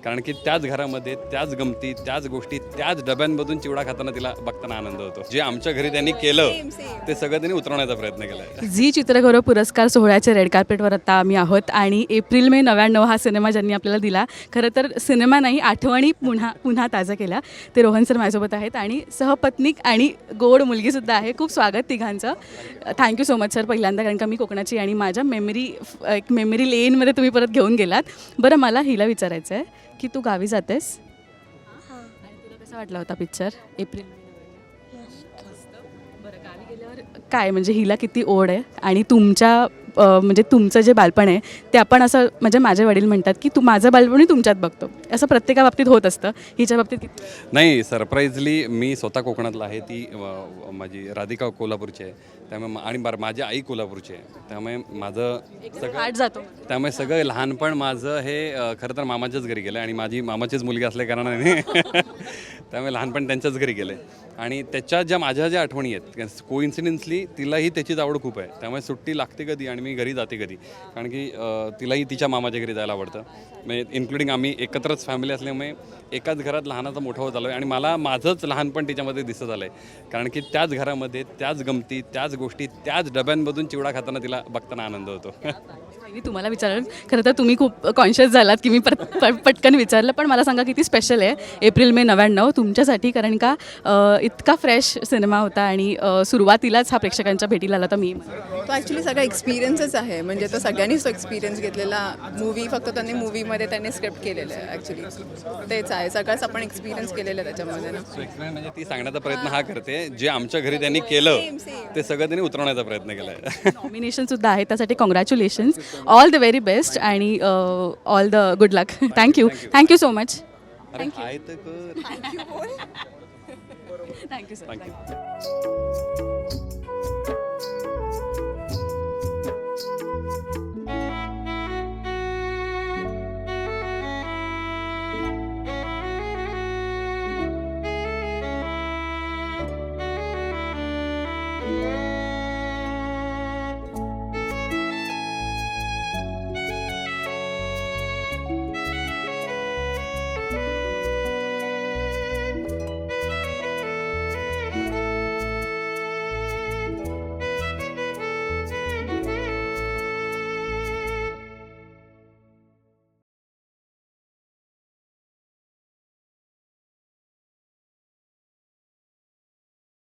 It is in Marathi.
कारण की त्याच घरामध्ये त्याच गमती, त्याच गोष्टी, त्याच डब्यांमधून चिवडा खाताना तिला बघताना आनंद होतो. जे आमच्या घरी त्यांनी केलं ते सगळं त्यांनी उतरवण्याचा प्रयत्न केला आहे. झी चित्रगौरव पुरस्कार सोहळ्याच्या रेड कार्पेटवर आता आम्ही आहोत आणि एप्रिल मे 99 हा सिनेमा ज्यांनी आपल्याला दिला, खरं तर सिनेमा नाही आठवणी पुन्हा ताज्या केल्या, ते रोहन सर माझ्यासोबत आहेत आणि सहपत्नीक आणि गोड मुलगीसुद्धा आहे. खूप स्वागत तिघांचं. थँक्यू सो मच सर पहिल्यांदा, कारण का मी कोकणाची आणि माझ्या एक मेमरी लेनमध्ये तुम्ही परत घेऊन गेलात. बरं, मला हिला विचारायचं आहे की तू गावी जातेस आणि तुला कसा वाटला होता पिक्चर एप्रिल? बरं, गावी गेल्यावर काय म्हणजे हिला किती ओढ आहे आणि तुमच्या म्हणजे तुमचं जे बालपण आहे ते आपण असं, म्हणजे माझे वडील म्हणतात की तू माझं बालपणही तुमच्यात बघतो, असं प्रत्येका बाबतीत होत असतं. हिच्या बाबतीत किती? नाही, सरप्राईजली मी स्वतः कोकणातला आहे. ती माझी राधिका कोल्हापूरची आहे, त्यामुळे आणि माझी आई कोल्हापूरची आहे, त्यामुळे माझं सगळं आठ जातो. त्यामुळे सगळं लहानपण माझं हे खरं तर मामाच्याच घरी गेलं आणि माझी मामाचीच मुलगी असल्या कारणाने त्यामुळे लहानपण त्यांच्याच घरी गेलं आहे. आणि त्याच्या माझ्या ज्या आठवणी आहेत, कोइन्सिडेन्सली तिलाही त्याचीच आवड खूप आहे, त्यामुळे सुट्टी लागते कधी आणि मी घरी जाते कधी, कारण की तिलाही तिच्या मामाच्या घरी जायला आवडतं. म्हणजे इन्क्लुडिंग आम्ही एकत्रच फॅमिली असल्यामुळे एकाच घरात लहानाचा मोठा होत आलो आहे आणि मला माझंच लहानपण तिच्यामध्ये दिसत आलं आहे, कारण की त्याच घरामध्ये त्याच गमती, त्याच गोष्टी, त्याच डब्यांमधून चिवडा खाताना तिला बघताना आनंद होतो. मी तुम्हाला विचारलं, खरं तर तुम्ही खूप कॉन्शियस झालात की मी पटकन विचारलं, पण मला सांगा किती स्पेशल आहे एप्रिल मे 99 तुमच्यासाठी, कारण का इतका फ्रेश सिनेमा होता आणि सुरुवातीलाच हा प्रेक्षकांच्या भेटीला आला. तर मी तो ॲक्च्युली सगळा एक्सपिरियन्सच आहे, म्हणजे तो सगळ्यांनीच तो एक्सपिरियन्स घेतलेला. मूवी फक्त त्यांनी मूवीमध्ये त्यांनी स्क्रिप्ट केलेलं आहे, ॲक्च्युली तेच आहे, सगळंच आपण एक्सपिरियन्स केलेलं आहे त्याच्यामध्ये ना. म्हणजे ती सांगण्याचा प्रयत्न हा करते, जे आमच्या घरी त्यांनी केलं ते सगळं त्यांनी उतरवण्याचा प्रयत्न केला आहे. नॉमिनेशनसुद्धा आहे, त्यासाठी congratulations, all the very best आणि all the good luck. Thank you so much. Thank you thank you sir. Thank you.